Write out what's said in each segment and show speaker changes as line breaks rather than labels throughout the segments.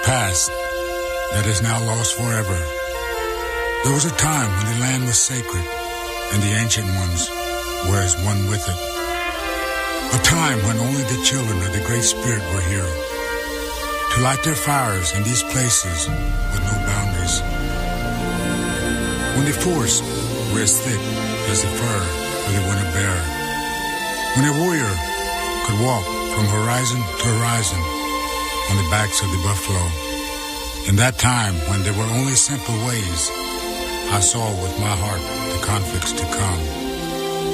past that is now lost forever. There was a time when the land was sacred and the ancient ones were as one with it. A time when only the children of the Great Spirit were here to light their fires in these places with no boundaries. When the forests were as thick as the fur of the winter bear. When a warrior could walk from horizon to horizon on the backs of the buffalo. In that time when there were only simple ways, I saw with my heart the conflicts to come.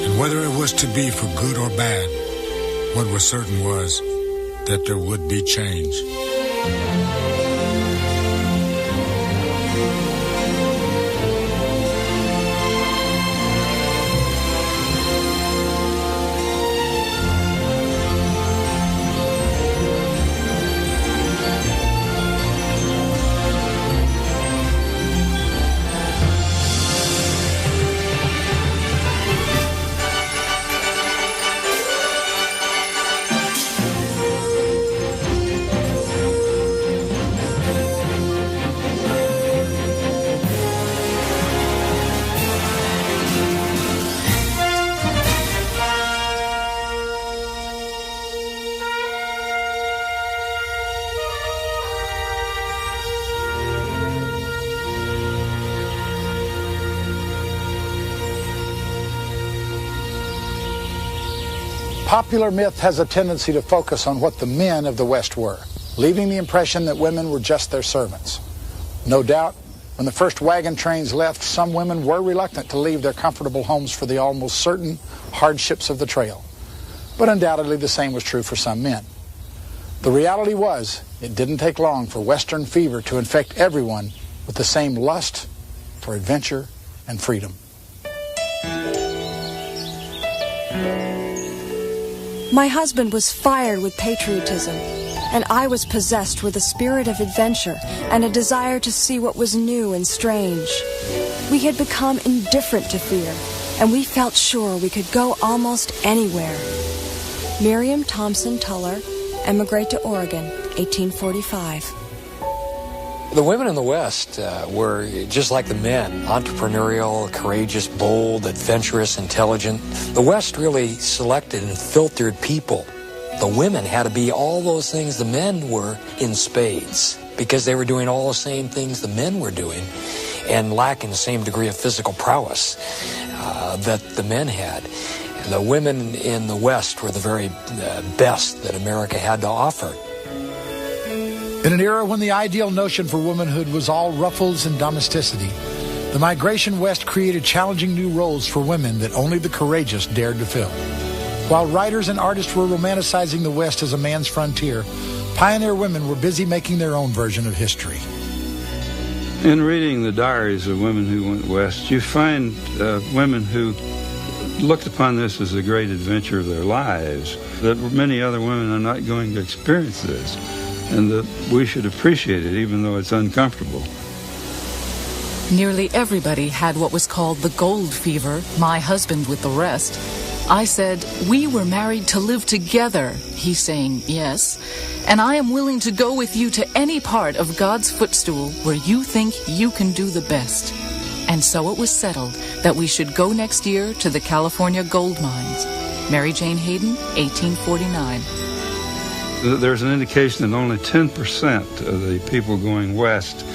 And whether it was to be for good or bad, what was certain was that there would be change.
Popular myth has a tendency to focus on what the men of the West were, leaving the impression that women were just their servants. No doubt, when the first wagon trains left, some women were reluctant to leave their comfortable homes for the almost certain hardships of the trail. But undoubtedly the same was true for some men. The reality was, it didn't take long for Western fever to infect everyone with the same lust for adventure and freedom.
My husband was fired with patriotism, and I was possessed with a spirit of adventure and a desire to see what was new and strange. We had become indifferent to fear, and we felt sure we could go almost anywhere. Miriam Thompson Tuller, emigrate to Oregon, 1845.
The women in the West were just like the men, entrepreneurial, courageous, bold, adventurous, intelligent. The West really selected and filtered people. The women had to be all those things the men were in spades because they were doing all the same things the men were doing and lacking the same degree of physical prowess that the men had. The women in the West were the very best that America had to offer.
In an era when the ideal notion for womanhood was all ruffles and domesticity, the migration west created challenging new roles for women that only the courageous dared to fill. While writers and artists were romanticizing the West as a man's frontier, pioneer women were busy making their own version of history.
In reading the diaries of women who went west, you find women who looked upon this as a great adventure of their lives, that many other women are not going to experience this, and that we should appreciate it even though it's uncomfortable.
Nearly everybody had what was called the gold fever, my husband with the rest. I said, we were married to live together. He's saying, yes, and I am willing to go with you to any part of God's footstool where you think you can do the best. And so it was settled that we should go next year to the California gold mines. Mary Jane Hayden, 1849.
There's an indication that only 10% of the people going west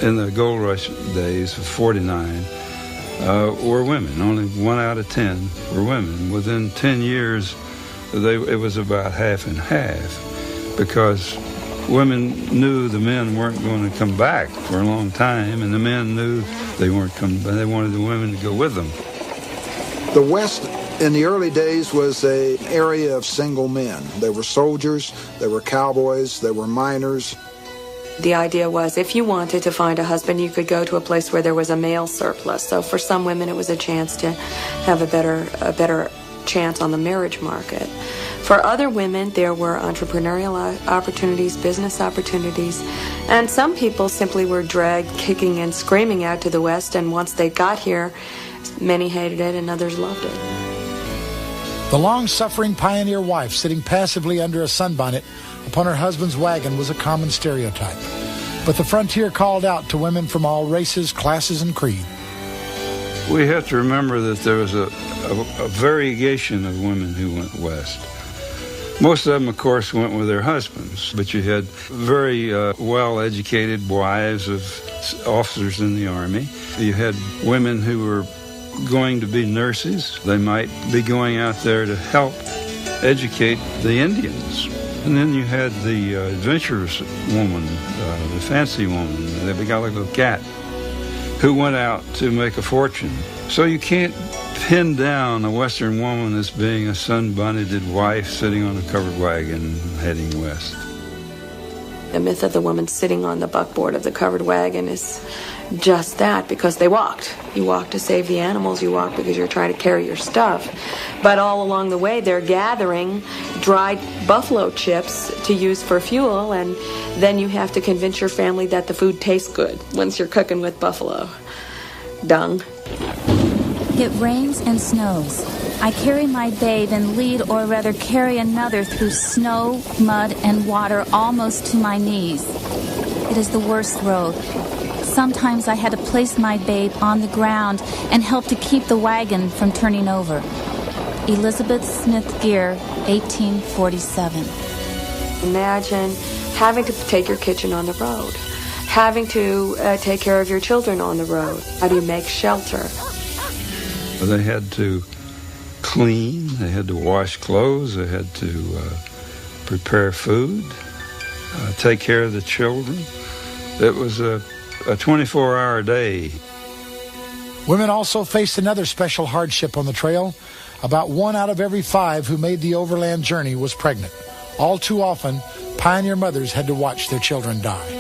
in the gold rush days of 49 were women. Only 1 out of 10 were women. Within 10 years, it was about half and half, because women knew the men weren't going to come back for a long time, and the men knew they weren't coming back. They wanted the women to go with them.
The West in the early days was an area of single men. They were soldiers, they were cowboys, they were miners.
The idea was if you wanted to find a husband, you could go to a place where there was a male surplus. So for some women, it was a chance to have a better chance on the marriage market. For other women, there were entrepreneurial opportunities, business opportunities, and some people simply were dragged kicking and screaming out to the West, and once they got here, many hated it and others loved it.
The long-suffering pioneer wife sitting passively under a sunbonnet upon her husband's wagon was a common stereotype. But the frontier called out to women from all races, classes, and creed.
We have to remember that there was a variegation of women who went west. Most of them, of course, went with their husbands, but you had very well-educated wives of officers in the Army. You had women who were going to be nurses. They might be going out there to help educate the Indians. And then you had the adventurous woman, the fancy woman, the Gallagher cat, who went out to make a fortune. So you can't pin down a Western woman as being a sunbonneted wife sitting on a covered wagon heading west.
The myth of the woman sitting on the buckboard of the covered wagon is just that, because they walked. You walk to save the animals, you walk because you're trying to carry your stuff. But all along the way, they're gathering dried buffalo chips to use for fuel, and then you have to convince your family that the food tastes good once you're cooking with buffalo dung.
It rains and snows. I carry my babe and lead, or rather carry another, through snow, mud, and water almost to my knees. It is the worst road. Sometimes I had to place my babe on the ground and help to keep the wagon from turning over. Elizabeth Smith Gear, 1847.
Imagine having to take your kitchen on the road, having to take care of your children on the road. How do you make shelter?
They had to clean, they had to wash clothes, they had to prepare food, take care of the children. It was a 24-hour day.
Women also faced another special hardship on the trail. About 1 out of every 5 who made the overland journey was pregnant. All too often, pioneer mothers had to watch their children die.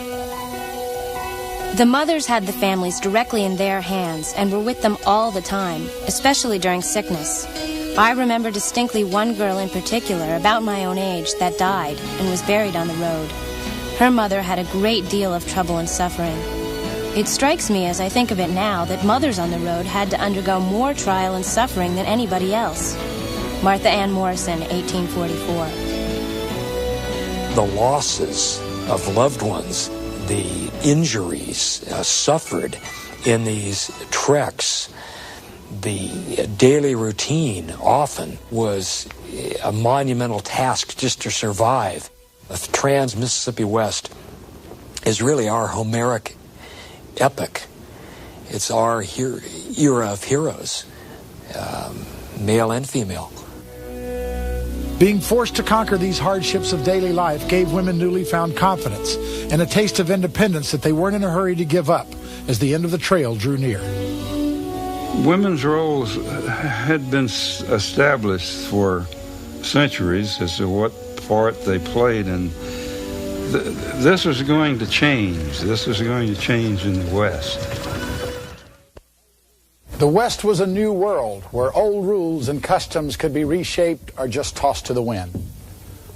The mothers had the families directly in their hands and were with them all the time, especially during sickness. I remember distinctly one girl in particular, about my own age, that died and was buried on the road. Her mother had a great deal of trouble and suffering. It strikes me as I think of it now that mothers on the road had to undergo more trial and suffering than anybody else. Martha Ann Morrison, 1844.
The losses of loved ones, the injuries suffered in these treks, the daily routine often was a monumental task just to survive. The Trans-Mississippi West is really our Homeric epic. It's our era of heroes, male and female.
Being forced to conquer these hardships of daily life gave women newly found confidence and a taste of independence that they weren't in a hurry to give up as the end of the trail drew near.
Women's roles had been established for centuries as to what part they played, and this was going to change. This was going to change in the West.
The West was a new world where old rules and customs could be reshaped or just tossed to the wind.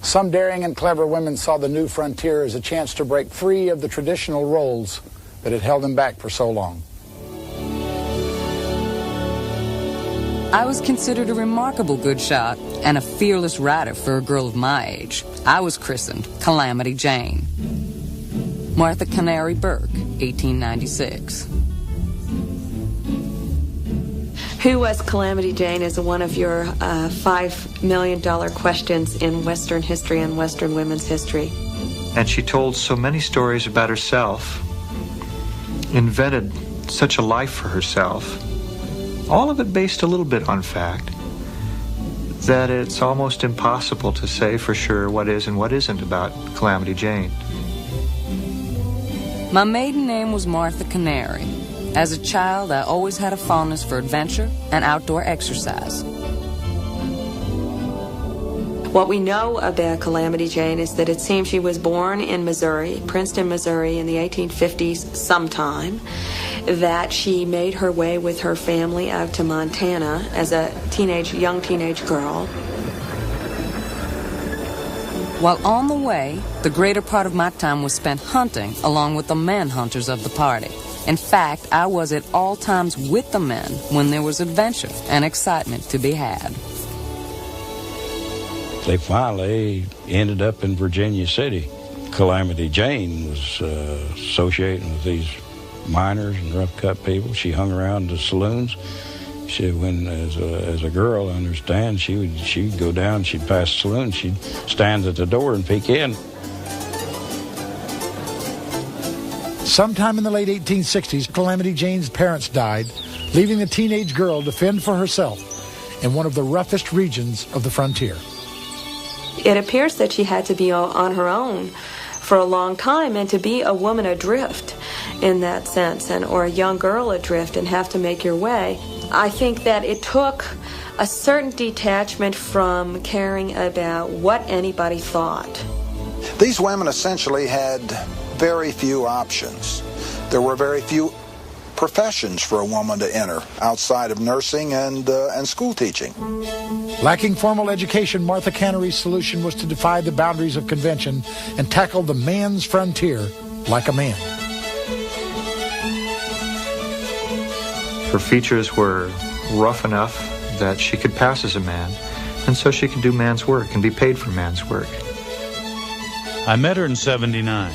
Some daring and clever women saw the new frontier as a chance to break free of the traditional roles that had held them back for so long.
I was considered a remarkable good shot and a fearless rider for a girl of my age. I was christened Calamity Jane. Martha Canary Burke, 1896.
Who was Calamity Jane is one of your $5 million questions in Western history and Western women's history.
And she told so many stories about herself, invented such a life for herself, all of it based a little bit on fact, that it's almost impossible to say for sure what is and what isn't about Calamity Jane.
My maiden name was Martha Canary. As a child, I always had a fondness for adventure and outdoor exercise.
What we know about Calamity Jane is that it seems she was born in Missouri, Princeton, Missouri, in the 1850s sometime, that she made her way with her family out to Montana as a young teenage girl.
While on the way, the greater part of my time was spent hunting along with the men hunters of the party. In fact, I was at all times with the men when there was adventure and excitement to be had.
they finally ended up in Virginia City. Calamity Jane was associating with these miners and rough-cut people. She hung around the saloons. As a girl, I understand, she'd go down, she'd pass the saloon, she'd stand at the door and peek in.
Sometime in the late 1860s, Calamity Jane's parents died, leaving the teenage girl to fend for herself in one of the roughest regions of the frontier.
It appears that she had to be on her own for a long time, and to be a woman adrift in that sense, or a young girl adrift and have to make your way. I think that it took a certain detachment from caring about what anybody thought.
These women essentially had very few options. There were very few professions for a woman to enter outside of nursing and school teaching.
Lacking formal education, Martha Canary's solution was to defy the boundaries of convention and tackle the man's frontier like a man.
Her features were rough enough that she could pass as a man, and so she could do man's work and be paid for man's work.
I met her in '79.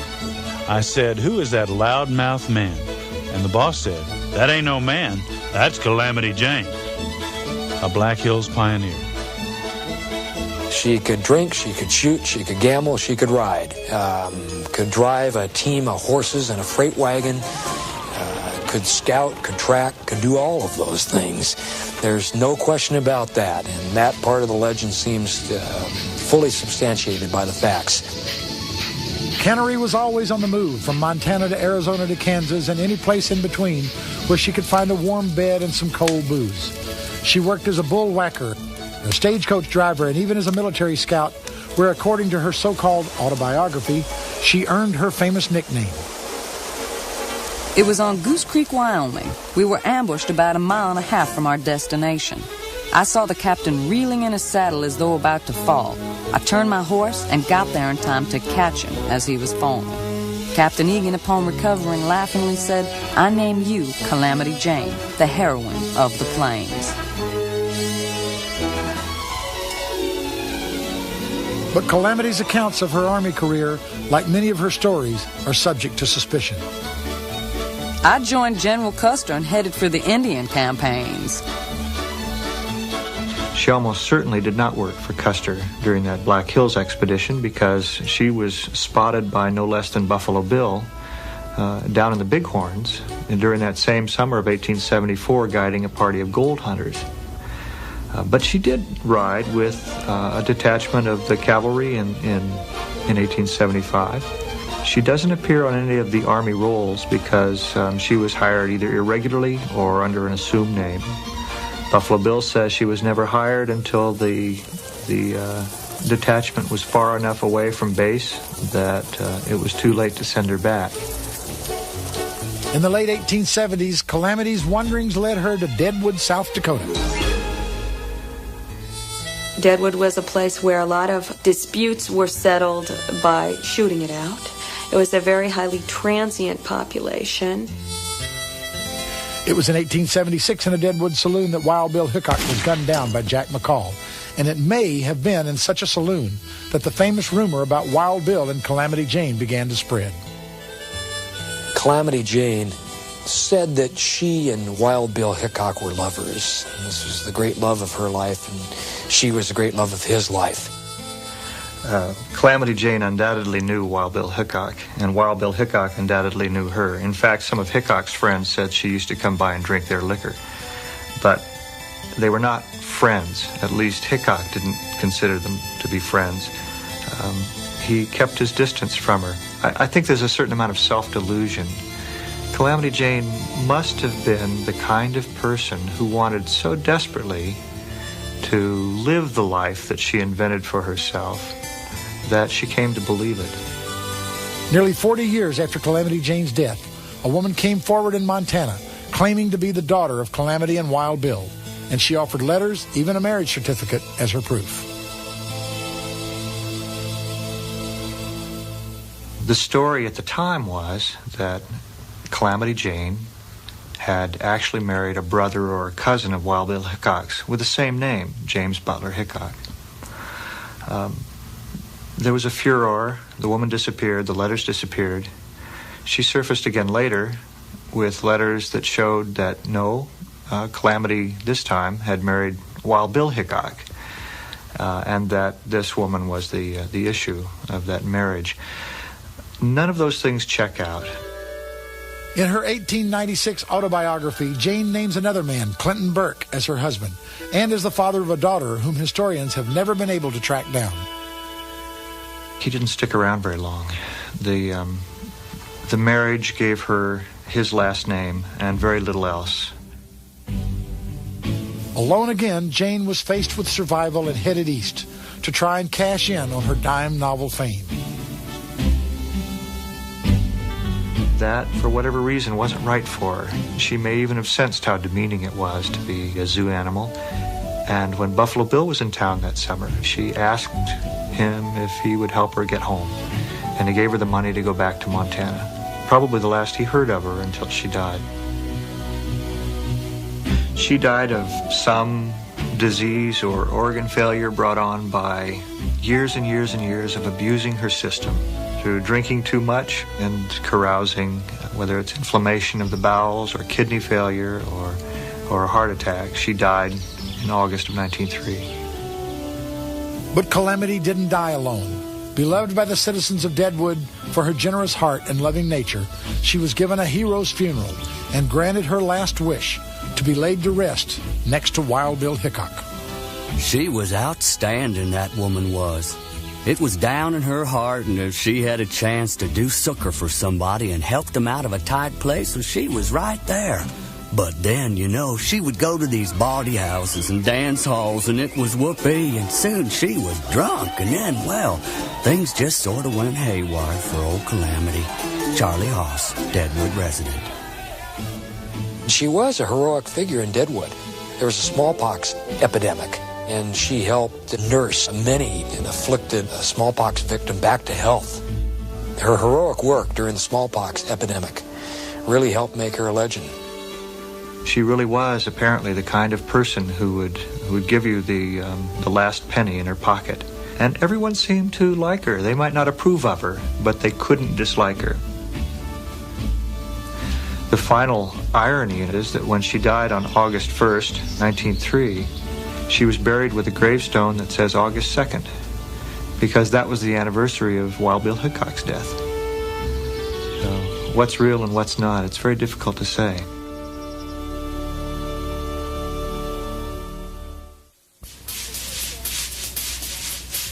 I said, "Who is that loud-mouthed man?" And the boss said, "That ain't no man, that's Calamity Jane, a Black Hills pioneer."
She could drink, she could shoot, she could gamble, she could ride. Could drive a team of horses and a freight wagon. Could scout, could track, could do all of those things. There's no question about that, and that part of the legend seems fully substantiated by the facts.
Canary was always on the move, from Montana to Arizona to Kansas and any place in between where she could find a warm bed and some cold booze. She worked as a bull whacker, a stagecoach driver, and even as a military scout, where, according to her so-called autobiography, she earned her famous nickname.
It was on Goose Creek, Wyoming. We were ambushed about a mile and a half from our destination. I saw the captain reeling in his saddle as though about to fall. I turned my horse and got there in time to catch him as he was falling. Captain Egan, upon recovering, laughingly said, "I name you Calamity Jane, the heroine of the plains."
But Calamity's accounts of her Army career, like many of her stories, are subject to suspicion.
I joined General Custer and headed for the Indian campaigns.
She almost certainly did not work for Custer during that Black Hills expedition, because she was spotted by no less than Buffalo Bill down in the Bighorns, and during that same summer of 1874, guiding a party of gold hunters. But she did ride with a detachment of the cavalry in 1875. She doesn't appear on any of the Army rolls because she was hired either irregularly or under an assumed name. Buffalo Bill says she was never hired until the detachment was far enough away from base that it was too late to send her back.
In the late 1870s, Calamity's wanderings led her to Deadwood, South Dakota.
Deadwood was a place where a lot of disputes were settled by shooting it out. It was a very highly transient population.
It was in 1876 in a Deadwood saloon that Wild Bill Hickok was gunned down by Jack McCall. And it may have been in such a saloon that the famous rumor about Wild Bill and Calamity Jane began to spread.
Calamity Jane said that she and Wild Bill Hickok were lovers. And this was the great love of her life, and she was the great love of his life.
Calamity Jane undoubtedly knew Wild Bill Hickok, and Wild Bill Hickok undoubtedly knew her. In fact, some of Hickok's friends said she used to come by and drink their liquor. But they were not friends. At least Hickok didn't consider them to be friends. He kept his distance from her. I think there's a certain amount of self-delusion. Calamity Jane must have been the kind of person who wanted so desperately to live the life that she invented for herself that she came to believe it.
Nearly 40 years after Calamity Jane's death, a woman came forward in Montana claiming to be the daughter of Calamity and Wild Bill, and she offered letters, even a marriage certificate, as her proof.
The story at the time was that Calamity Jane had actually married a brother or a cousin of Wild Bill Hickok's with the same name, James Butler Hickok. There was a furor. The woman disappeared. The letters disappeared. She surfaced again later with letters that showed that no, Calamity this time had married Wild Bill Hickok, and that this woman was the issue of that marriage. None of those things check out.
In her 1896 autobiography, Jane names another man, Clinton Burke, as her husband, and as the father of a daughter whom historians have never been able to track down.
He didn't stick around very long. The marriage gave her his last name and very little else.
Alone again, Jane was faced with survival and headed east to try and cash in on her dime novel fame.
That, for whatever reason, wasn't right for her. She may even have sensed how demeaning it was to be a zoo animal. And when Buffalo Bill was in town that summer, she asked him if he would help her get home. And he gave her the money to go back to Montana. Probably the last he heard of her until she died. She died of some disease or organ failure brought on by years and years and years of abusing her system through drinking too much and carousing, whether it's inflammation of the bowels or kidney failure or a heart attack. She died in August of 1903.
But Calamity didn't die alone. Beloved by the citizens of Deadwood for her generous heart and loving nature, she was given a hero's funeral and granted her last wish, to be laid to rest next to Wild Bill Hickok.
She was outstanding, that woman was. It was down in her heart, and if she had a chance to do succor for somebody and help them out of a tight place, well, she was right there. But then, you know, she would go to these bawdy houses and dance halls, and it was whoopee, and soon she was drunk, and then, well, things just sort of went haywire for old Calamity. Charlie Haas, Deadwood resident.
She was a heroic figure in Deadwood. There was a smallpox epidemic, and she helped nurse many an afflicted smallpox victim back to health. Her heroic work during the smallpox epidemic really helped make her a legend.
She really was apparently the kind of person who would give you the last penny in her pocket. And everyone seemed to like her. They might not approve of her, but they couldn't dislike her. The final irony is that when she died on August 1st, 1903, she was buried with a gravestone that says August 2nd, because that was the anniversary of Wild Bill Hickok's death. So what's real and what's not, it's very difficult to say.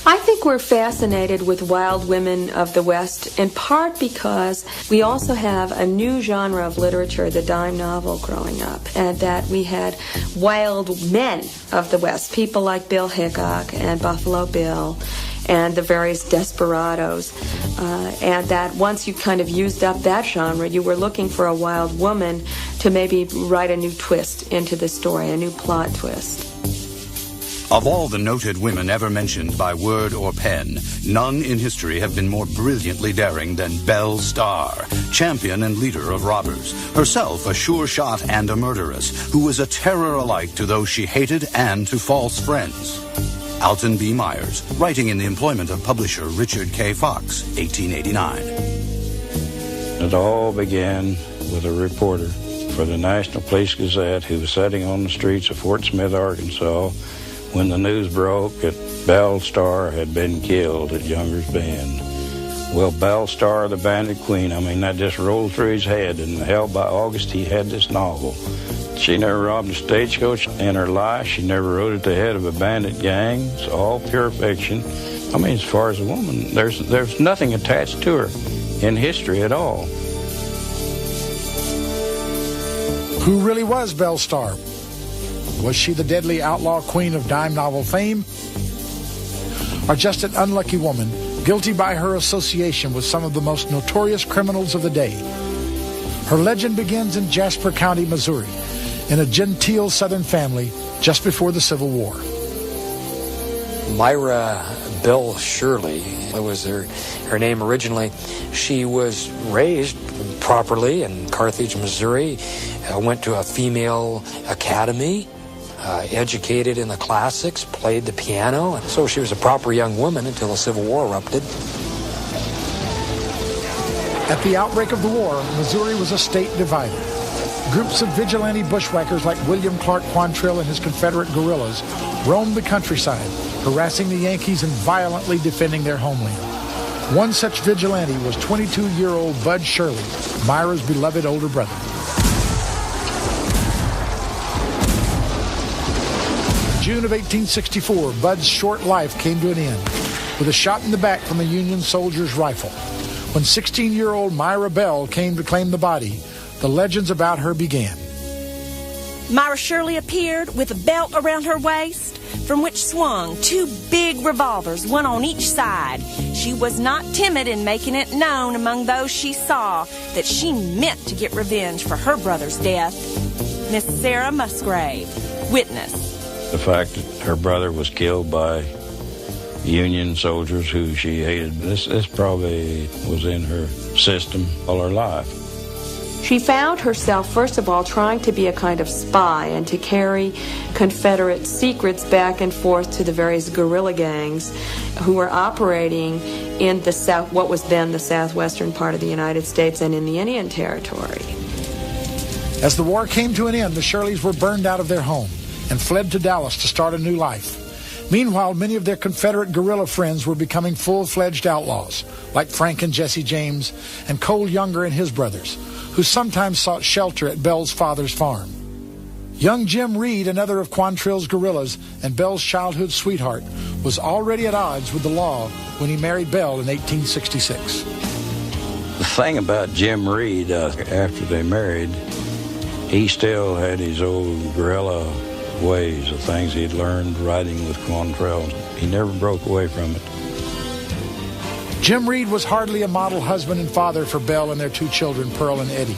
I think we're fascinated with wild women of the West, in part because we also have a new genre of literature, the dime novel, growing up, and that we had wild men of the West, people like Bill Hickok and Buffalo Bill and the various desperados, and that once you kind of used up that genre, you were looking for a wild woman to maybe write a new twist into the story, a new plot twist.
Of all the noted women ever mentioned by word or pen, none in history have been more brilliantly daring than Belle Starr, champion and leader of robbers, herself a sure shot and a murderess, who was a terror alike to those she hated and to false friends. Alton B. Myers, writing in the employment of publisher Richard K. Fox, 1889.
It all began with a reporter for the National Police Gazette who was sitting on the streets of Fort Smith, Arkansas, when the news broke that Belle Starr had been killed at Younger's Bend. Well, Belle Starr, the bandit queen, I mean, that just rolled through his head, and hell, by August he had this novel. She never robbed a stagecoach in her life. She never rode at the head of a bandit gang. It's all pure fiction. I mean, as far as a woman, there's nothing attached to her in history at all.
Who really was Belle Starr? Was she the deadly outlaw queen of dime novel fame? Or just an unlucky woman, guilty by her association with some of the most notorious criminals of the day? Her legend begins in Jasper County, Missouri, in a genteel Southern family just before the Civil War.
Myra Belle Shirley was her name originally. She was raised properly in Carthage, Missouri, went to a female academy. educated in the classics, played the piano, and so she was a proper young woman until the Civil War erupted.
At the outbreak of the war, Missouri was a state divided. Groups of vigilante bushwhackers like William Clark Quantrill and his Confederate guerrillas roamed the countryside, harassing the Yankees and violently defending their homeland. One such vigilante was 22-year-old Bud Shirley, Myra's beloved older brother. In June of 1864, Bud's short life came to an end with a shot in the back from a Union soldier's rifle. When 16-year-old Myra Belle came to claim the body, the legends about her began.
Myra Shirley appeared with a belt around her waist, from which swung 2 big revolvers, one on each side. She was not timid in making it known among those she saw that she meant to get revenge for her brother's death. Miss Sarah Musgrave, witness.
The fact that her brother was killed by Union soldiers who she hated, this probably was in her system all her life.
She found herself, first of all, trying to be a kind of spy and to carry Confederate secrets back and forth to the various guerrilla gangs who were operating in the south, what was then the southwestern part of the United States and in the Indian Territory.
As the war came to an end, the Shirleys were burned out of their home and fled to Dallas to start a new life. Meanwhile, many of their Confederate guerrilla friends were becoming full-fledged outlaws, like Frank and Jesse James and Cole Younger and his brothers, who sometimes sought shelter at Belle's father's farm. Young Jim Reed, another of Quantrill's guerrillas and Belle's childhood sweetheart, was already at odds with the law when he married Belle in 1866.
The thing about Jim Reed, after they married, he still had his old guerrilla ways of things he'd learned riding with Quantrill. He never broke away from it.
Jim Reed was hardly a model husband and father for Belle and their 2 children, Pearl and Eddie.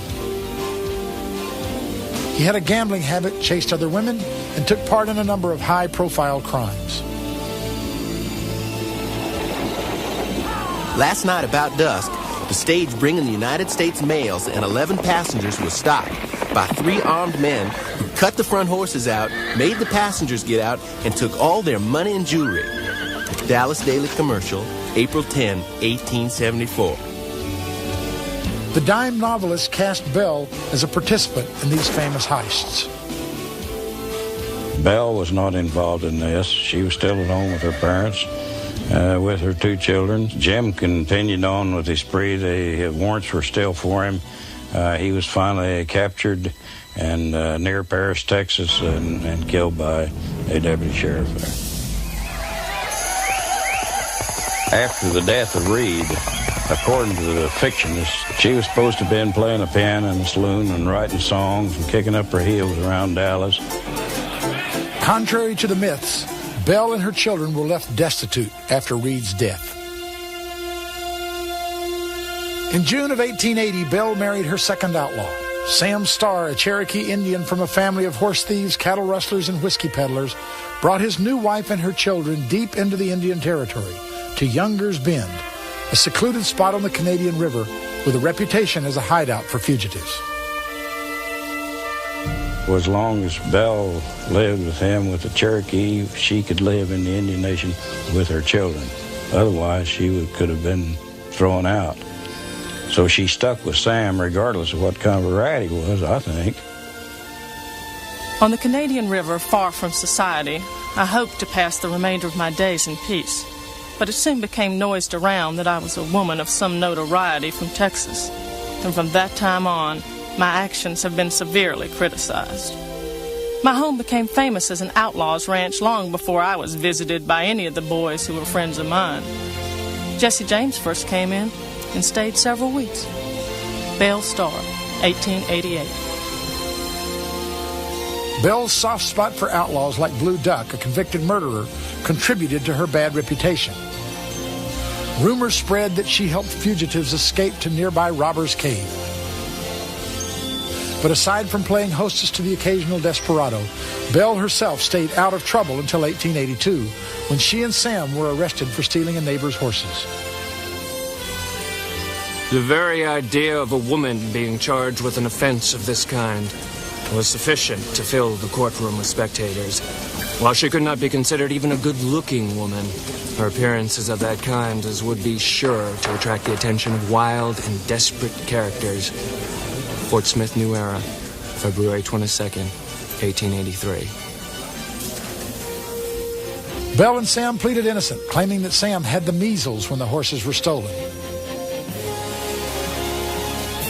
He had a gambling habit, chased other women, and took part in a number of high-profile crimes.
Last night about dusk, the stage bringing the United States mails and 11 passengers was stopped by 3 armed men who cut the front horses out, made the passengers get out, and took all their money and jewelry. Dallas Daily Commercial, April 10, 1874.
The dime novelist cast Belle as a participant in these famous heists.
Belle was not involved in this. She was still at home with her parents, with her 2 children. Jim continued on with his spree. The warrants were still for him. He was finally captured and near Paris, Texas, and killed by a deputy sheriff there. After the death of Reed, according to the fictionists, she was supposed to have been playing a piano in the saloon and writing songs and kicking up her heels around Dallas.
Contrary to the myths, Belle and her children were left destitute after Reed's death. In June of 1880, Belle married her second outlaw. Sam Starr, a Cherokee Indian from a family of horse thieves, cattle rustlers, and whiskey peddlers, brought his new wife and her children deep into the Indian Territory, to Younger's Bend, a secluded spot on the Canadian River with a reputation as a hideout for fugitives.
As long as Belle lived with him with the Cherokee, she could live in the Indian Nation with her children. Otherwise, she could have been thrown out. So she stuck with Sam regardless of what kind of a rat he was, I think.
On the Canadian River, far from society, I hoped to pass the remainder of my days in peace. But it soon became noised around that I was a woman of some notoriety from Texas. And from that time on, my actions have been severely criticized. My home became famous as an outlaw's ranch long before I was visited by any of the boys who were friends of mine. Jesse James first came in and stayed several weeks. Belle Starr, 1888.
Belle's soft spot for outlaws like Blue Duck, a convicted murderer, contributed to her bad reputation. Rumors spread that she helped fugitives escape to nearby Robbers Cave. But aside from playing hostess to the occasional desperado, Belle herself stayed out of trouble until 1882, when she and Sam were arrested for stealing a neighbor's horses.
The very idea of a woman being charged with an offense of this kind was sufficient to fill the courtroom with spectators. While she could not be considered even a good-looking woman, her appearances of that kind as would be sure to attract the attention of wild and desperate characters. Fort Smith, New Era, February 22nd, 1883.
Belle and Sam pleaded innocent, claiming that Sam had the measles when the horses were stolen.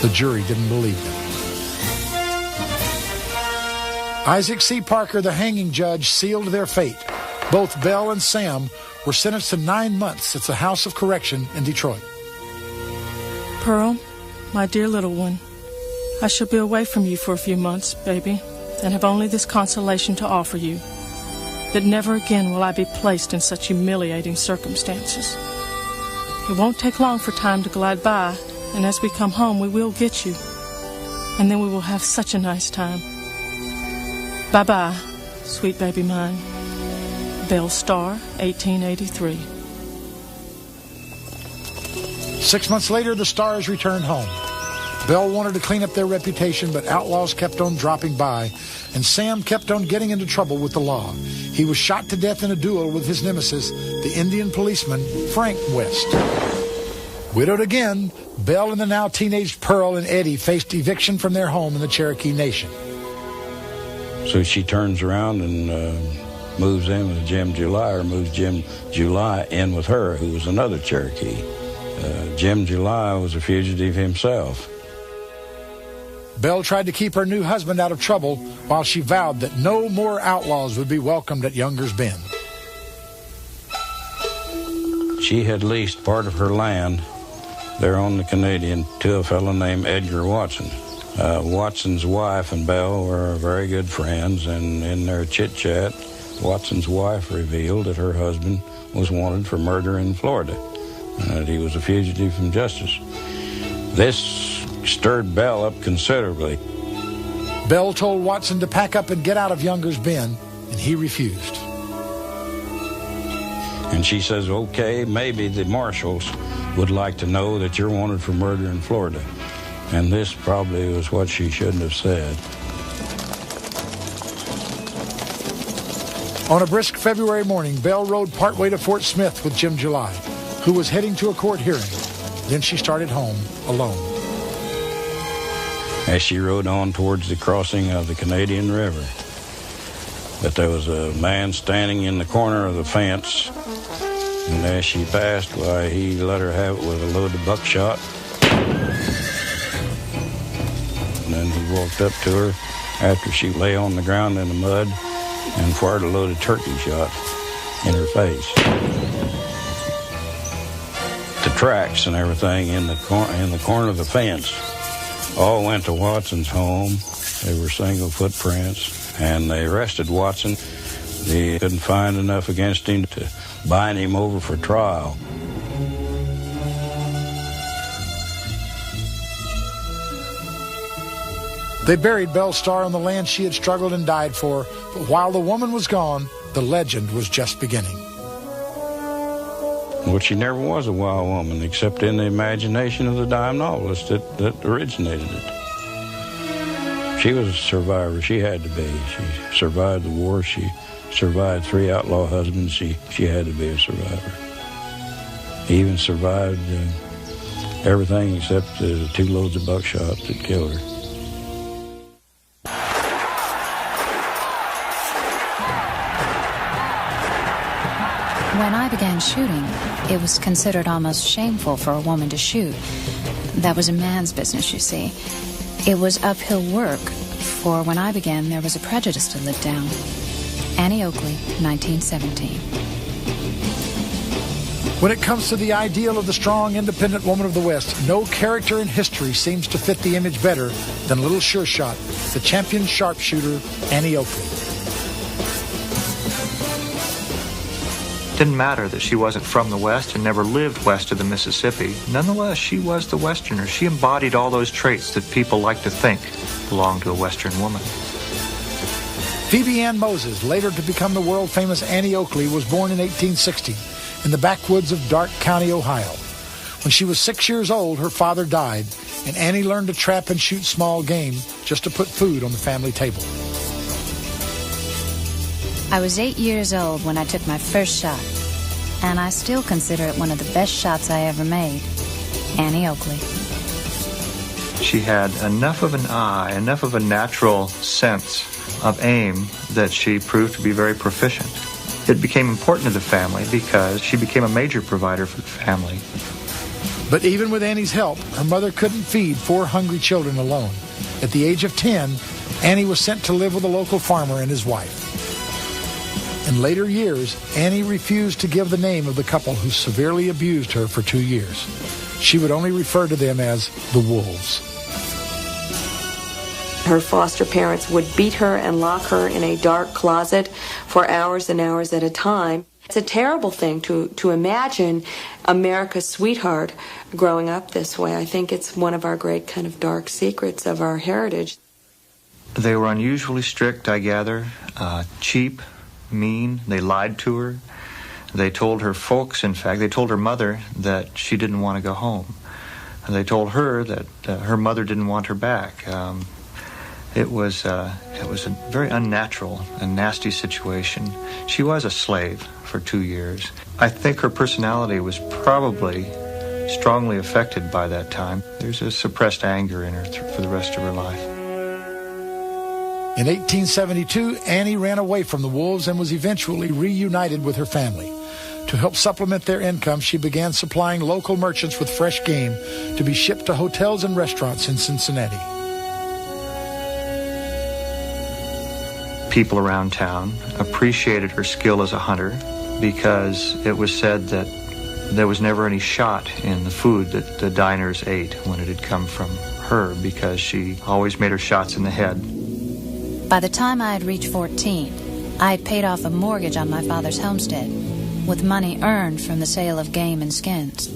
The jury didn't believe them. Isaac C. Parker, the hanging judge, sealed their fate. Both Belle and Sam were sentenced to 9 months at the House of Correction in Detroit.
Pearl, my dear little one, I shall be away from you for a few months, baby, and have only this consolation to offer you, that never again will I be placed in such humiliating circumstances. It won't take long for time to glide by, and as we come home, we will get you, and then we will have such a nice time. Bye-bye, sweet baby mine. Belle Starr, 1883.
6 months later, the Starrs returned home. Belle wanted to clean up their reputation, but outlaws kept on dropping by, and Sam kept on getting into trouble with the law. He was shot to death in a duel with his nemesis, the Indian policeman, Frank West. Widowed again, Belle and the now teenaged Pearl and Eddie faced eviction from their home in the Cherokee Nation.
So she turns around and moves in with Jim July, or moves Jim July in with her, who was another Cherokee. Jim July was a fugitive himself.
Belle tried to keep her new husband out of trouble while she vowed that no more outlaws would be welcomed at Younger's Bend.
She had leased part of her land there on the Canadian to a fellow named Edgar Watson. Watson's wife and Belle were very good friends, and in their chit-chat, Watson's wife revealed that her husband was wanted for murder in Florida, and that he was a fugitive from justice. This stirred Belle up considerably.
Belle told Watson to pack up and get out of Younger's Bend, and he refused.
And she says, okay, maybe the marshals would like to know that you're wanted for murder in Florida. And this probably was what she shouldn't have said.
On a brisk February morning, Belle rode partway to Fort Smith with Jim July, who was heading to a court hearing. Then she started home alone.
As she rode on towards the crossing of the Canadian River, but there was a man standing in the corner of the fence, and as she passed, why, he let her have it with a load of buckshot. And then he walked up to her after she lay on the ground in the mud and fired a load of turkey shot in her face. The tracks and everything in the corner of the fence all went to Watson's home. They were single footprints, and they arrested Watson. They couldn't find enough against him to bind him over for trial.
They buried Belle Starr on the land she had struggled and died for, but while the woman was gone, the legend was just beginning.
Well, she never was a wild woman, except in the imagination of the dime novelist that originated it. She was a survivor. She had to be. She survived the war. She survived 3 outlaw husbands. She had to be a survivor. He even survived everything except the 2 loads of buckshot that killed her.
When I began shooting, it was considered almost shameful for a woman to shoot. That was a man's business, you see. It was uphill work, for when I began, there was a prejudice to live down. Annie Oakley, 1917.
When it comes to the ideal of the strong, independent woman of the West, no character in history seems to fit the image better than Little Sure Shot, the champion sharpshooter, Annie Oakley.
It didn't matter that she wasn't from the West and never lived west of the Mississippi. Nonetheless, she was the Westerner. She embodied all those traits that people like to think belong to a Western woman.
Phoebe Ann Moses, later to become the world-famous Annie Oakley, was born in 1860 in the backwoods of Darke County, Ohio. When she was 6 years old, her father died, and Annie learned to trap and shoot small game just to put food on the family table.
I was 8 years old when I took my first shot, and I still consider it one of the best shots I ever made. Annie Oakley.
She had enough of an eye, enough of a natural sense of aim that she proved to be very proficient. It became important to the family because she became a major provider for the family.
But even with Annie's help, her mother couldn't feed 4 hungry children alone. At the age of 10, Annie was sent to live with a local farmer and his wife. In later years, Annie refused to give the name of the couple who severely abused her for 2 years. She would only refer to them as the Wolves.
Her foster parents would beat her and lock her in a dark closet for hours and hours at a time. It's a terrible thing to imagine America's sweetheart growing up this way. I think it's one of our great kind of dark secrets of our heritage.
They were unusually strict, I gather, cheap, mean. They lied to her. They told her folks, in fact, they told her mother that she didn't want to go home. And they told her that her mother didn't want her back. It was a very unnatural and nasty situation. She was a slave for 2 years. I think her personality was probably strongly affected by that time. There's a suppressed anger in her for the rest of her life.
In 1872, Annie ran away from the Wolves and was eventually reunited with her family. To help supplement their income, she began supplying local merchants with fresh game to be shipped to hotels and restaurants in Cincinnati.
People around town appreciated her skill as a hunter because it was said that there was never any shot in the food that the diners ate when it had come from her because she always made her shots in the head.
By the time I had reached 14, I had paid off a mortgage on my father's homestead with money earned from the sale of game and skins.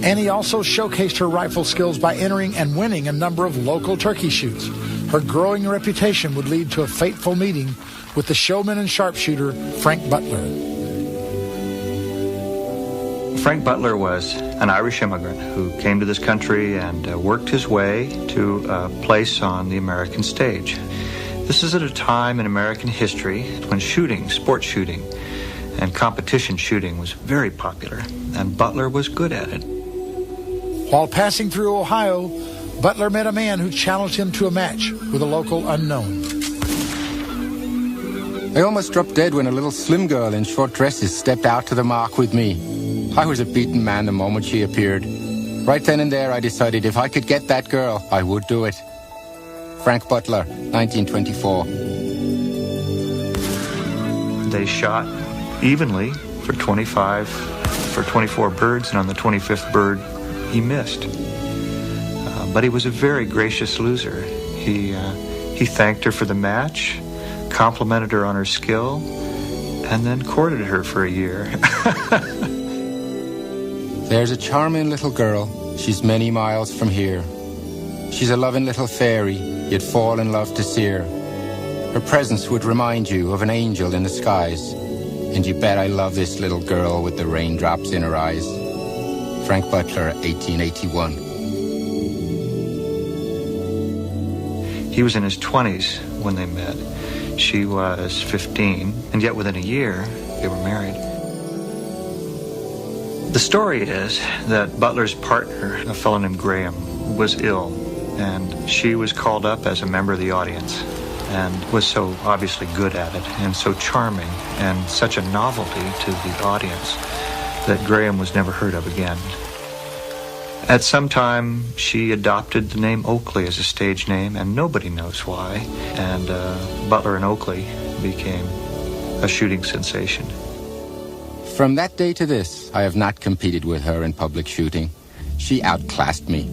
Annie also showcased her rifle skills by entering and winning a number of local turkey shoots. Her growing reputation would lead to a fateful meeting with the showman and sharpshooter Frank Butler.
Frank Butler was an Irish immigrant who came to this country and worked his way to a place on the American stage. This is at a time in American history when shooting, sport shooting, and competition shooting was very popular, and Butler was good at it.
While passing through Ohio, Butler met a man who challenged him to a match with a local unknown.
I almost dropped dead when a little slim girl in short dresses stepped out to the mark with me. I was a beaten man the moment she appeared. Right then and there, I decided if I could get that girl, I would do it. Frank Butler, 1924.
They shot evenly for 24 birds, and on the 25th bird, he missed. But he was a very gracious loser. He thanked her for the match, complimented her on her skill, and then courted her for a year.
There's a charming little girl. She's many miles from here. She's a loving little fairy. You'd fall in love to see her. Her presence would remind you of an angel in the skies. And you bet I love this little girl with the raindrops in her eyes. Frank Butler, 1881.
He was in his 20s when they met. She was 15, and yet within a year, they were married. The story is that Butler's partner, a fellow named Graham, was ill, and she was called up as a member of the audience and was so obviously good at it and so charming and such a novelty to the audience that Graham was never heard of again. At some time, she adopted the name Oakley as a stage name, and nobody knows why, and Butler and Oakley became a shooting sensation.
From that day to this, I have not competed with her in public shooting. She outclassed me.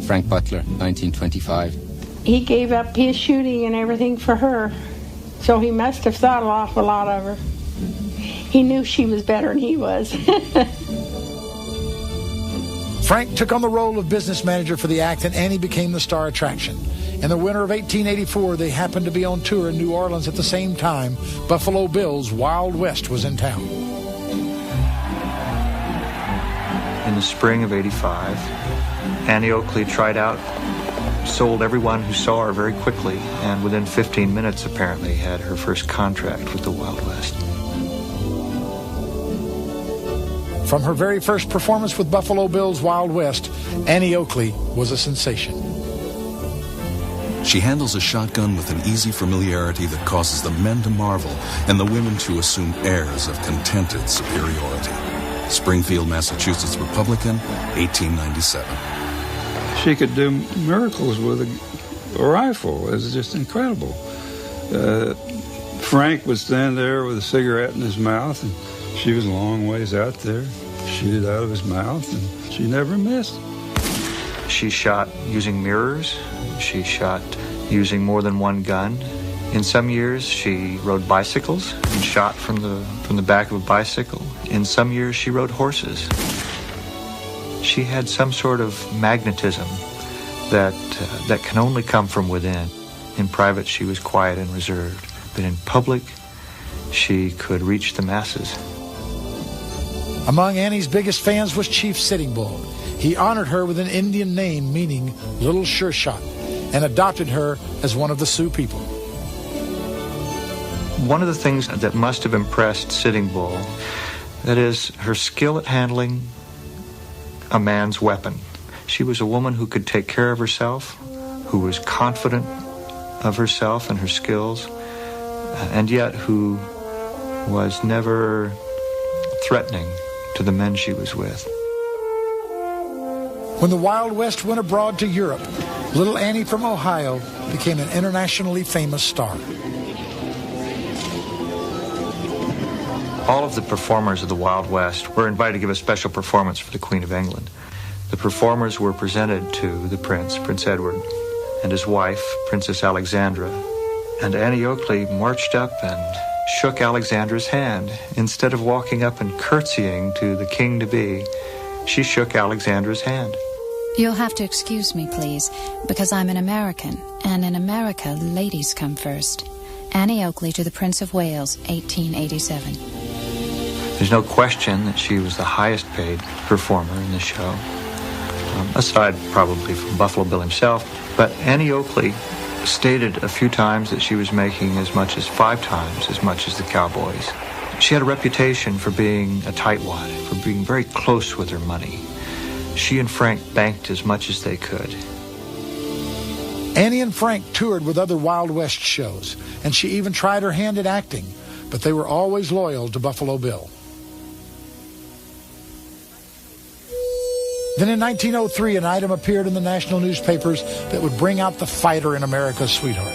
Frank Butler, 1925.
He gave up his shooting and everything for her, so he must have thought an awful lot of her. He knew she was better than he was.
Frank took on the role of business manager for the act, and Annie became the star attraction. In the winter of 1884, they happened to be on tour in New Orleans at the same time Buffalo Bill's Wild West was in town.
In the spring of '85, Annie Oakley tried out, sold everyone who saw her very quickly, and within 15 minutes apparently had her first contract with the Wild West.
From her very first performance with Buffalo Bill's Wild West, Annie Oakley was a sensation.
She handles a shotgun with an easy familiarity that causes the men to marvel and the women to assume airs of contented superiority. Springfield, Massachusetts Republican, 1897.
She could do miracles with a rifle. It was just incredible. Frank would stand there with a cigarette in his mouth, and she was a long ways out there, shoot it out of his mouth, and she never missed.
She shot using mirrors. She shot using more than one gun. In some years, she rode bicycles and shot from the back of a bicycle. In some years, she rode horses. She had some sort of magnetism that can only come from within. In private, she was quiet and reserved, but in public, she could reach the masses.
Among Annie's biggest fans was Chief Sitting Bull. He honored her with an Indian name meaning Little Sure Shot and adopted her as one of the Sioux people.
One of the things that must have impressed Sitting Bull, that is her skill at handling a man's weapon. She was a woman who could take care of herself, who was confident of herself and her skills, and yet who was never threatening to the men she was with.
When the Wild West went abroad to Europe, little Annie from Ohio became an internationally famous star.
All of the performers of the Wild West were invited to give a special performance for the Queen of England. The performers were presented to the Prince, Prince Edward, and his wife, Princess Alexandra. And Annie Oakley marched up and shook Alexandra's hand. Instead of walking up and curtsying to the king-to-be, she shook Alexandra's hand.
You'll have to excuse me, please, because I'm an American, and in America, ladies come first. Annie Oakley to the Prince of Wales, 1887.
There's no question that she was the highest paid performer in the show, aside probably from Buffalo Bill himself. But Annie Oakley stated a few times that she was making as much as 5 times as much as the cowboys. She had a reputation for being a tightwad, for being very close with her money. She and Frank banked as much as they could.
Annie and Frank toured with other Wild West shows, and she even tried her hand at acting, but they were always loyal to Buffalo Bill. Then in 1903, an item appeared in the national newspapers that would bring out the fighter in America's sweetheart.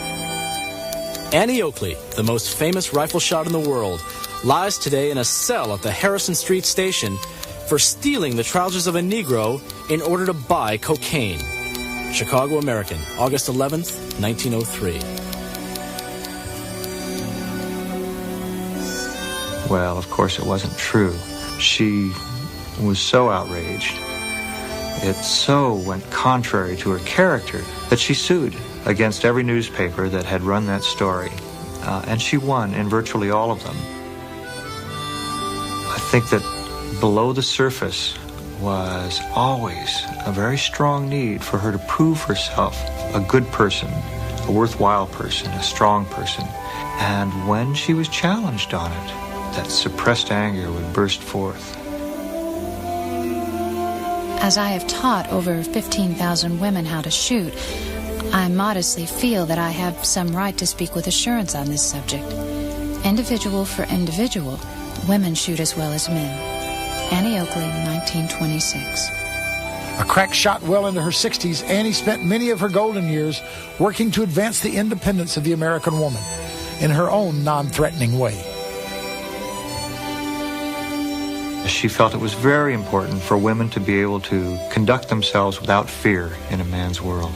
Annie Oakley, the most famous rifle shot in the world, lies today in a cell at the Harrison Street station for stealing the trousers of a Negro in order to buy cocaine. Chicago American, August 11th, 1903.
Well, of course it wasn't true. She was so outraged. It so went contrary to her character that she sued against every newspaper that had run that story. And she won in virtually all of them. I think that below the surface was always a very strong need for her to prove herself a good person, a worthwhile person, a strong person. And when she was challenged on it, that suppressed anger would burst forth.
As I have taught over 15,000 women how to shoot, I modestly feel that I have some right to speak with assurance on this subject. Individual for individual, women shoot as well as men. Annie Oakley, 1926.
A crack shot well into her 60s, Annie spent many of her golden years working to advance the independence of the American woman in her own non-threatening way.
She felt it was very important for women to be able to conduct themselves without fear in a man's world.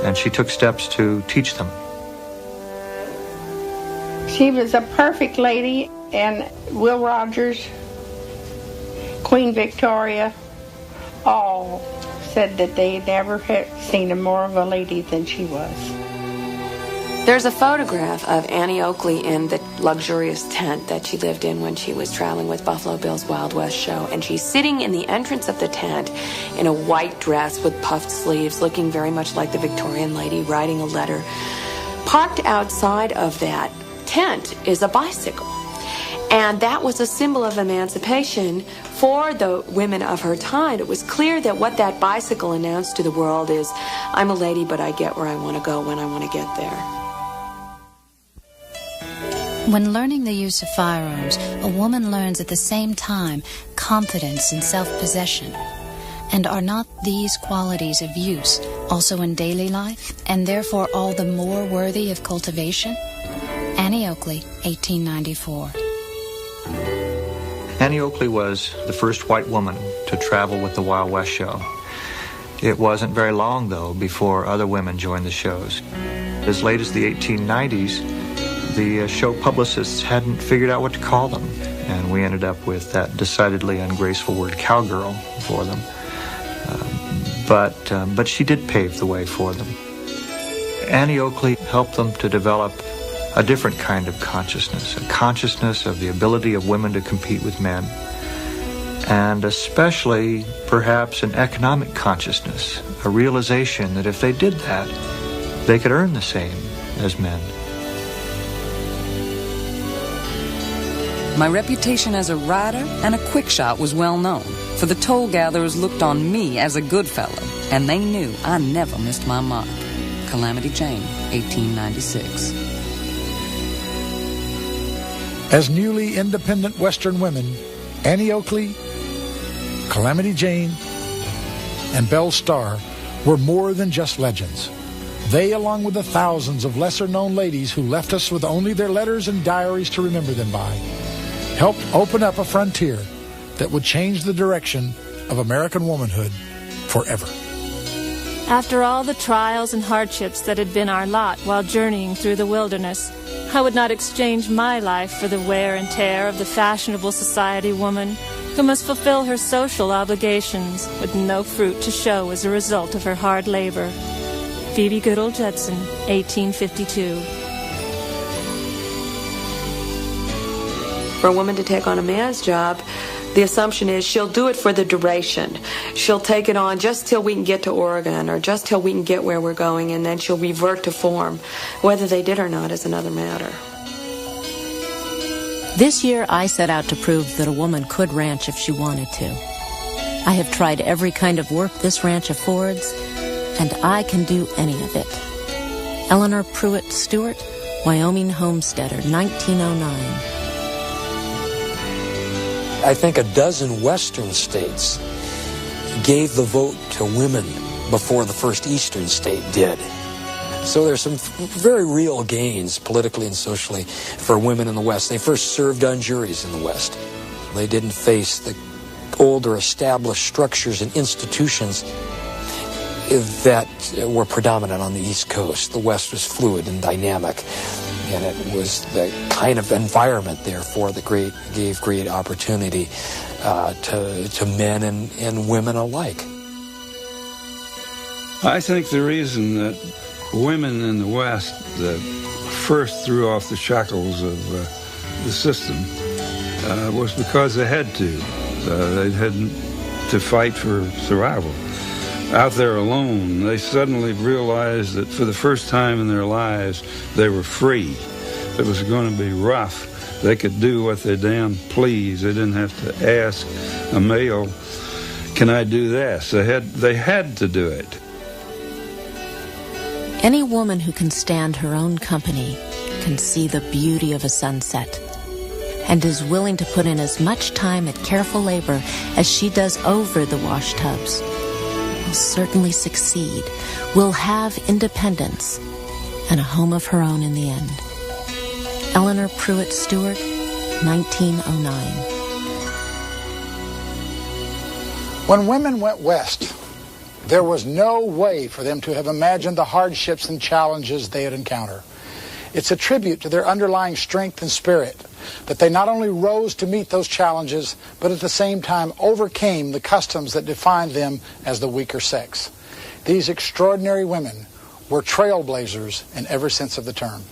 And she took steps to teach them.
She was a perfect lady, and Will Rogers, Queen Victoria, all said that they never had seen a more of a lady than she was.
There's a photograph of Annie Oakley in the luxurious tent that she lived in when she was traveling with Buffalo Bill's Wild West show, and she's sitting in the entrance of the tent in a white dress with puffed sleeves, looking very much like the Victorian lady, writing a letter. Parked outside of that tent is a bicycle, and that was a symbol of emancipation for the women of her time. It was clear that what that bicycle announced to the world is, I'm a lady, but I get where I want to go when I want to get there.
When learning the use of firearms, a woman learns at the same time confidence and self-possession. And are not these qualities of use also in daily life, and therefore all the more worthy of cultivation? Annie Oakley, 1894.
Annie Oakley was the first white woman to travel with the Wild West show. It wasn't very long, though, before other women joined the shows. As late as the 1890s, the show publicists hadn't figured out what to call them, and we ended up with that decidedly ungraceful word cowgirl for them. But she did pave the way for them. Annie Oakley helped them to develop a different kind of consciousness, a consciousness of the ability of women to compete with men, and especially perhaps an economic consciousness, a realization that if they did that, they could earn the same as men.
My reputation as a rider and a quick shot was well known, for the toll gatherers looked on me as a good fellow, and they knew I never missed my mark. Calamity Jane, 1896.
As newly independent Western women, Annie Oakley, Calamity Jane, and Belle Starr were more than just legends. They, along with the thousands of lesser-known ladies who left us with only their letters and diaries to remember them by, helped open up a frontier that would change the direction of American womanhood forever.
After all the trials and hardships that had been our lot while journeying through the wilderness, I would not exchange my life for the wear and tear of the fashionable society woman who must fulfill her social obligations with no fruit to show as a result of her hard labor. Phoebe Goodall Judson, 1852.
For a woman to take on a man's job, the assumption is she'll do it for the duration. She'll take it on just till we can get to Oregon or just till we can get where we're going, and then she'll revert to form. Whether they did or not is another matter.
This year, I set out to prove that a woman could ranch if she wanted to. I have tried every kind of work this ranch affords, and I can do any of it. Eleanor Pruitt Stewart, Wyoming Homesteader, 1909.
I think a dozen western states gave the vote to women before the first eastern state did. So there's some very real gains politically and socially for women in the West. They first served on juries in the West. They didn't face the older established structures and institutions that were predominant on the East Coast. The West was fluid and dynamic, and it was the kind of environment, therefore, that gave great opportunity to men and women alike.
I think the reason that women in the West first threw off the shackles of the system was because they had to. They had to fight for survival. Out there alone, they suddenly realized that for the first time in their lives, they were free. It was going to be rough. They could do what they damn pleased. They didn't have to ask a male, can I do this? They had to do it.
Any woman who can stand her own company can see the beauty of a sunset and is willing to put in as much time at careful labor as she does over the wash tubs will certainly succeed, will have independence and a home of her own in the end. Eleanor Pruitt Stewart, 1909.
When women went west, there was no way for them to have imagined the hardships and challenges they had encountered. It's a tribute to their underlying strength and spirit that they not only rose to meet those challenges, but at the same time overcame the customs that defined them as the weaker sex. These extraordinary women were trailblazers in every sense of the term.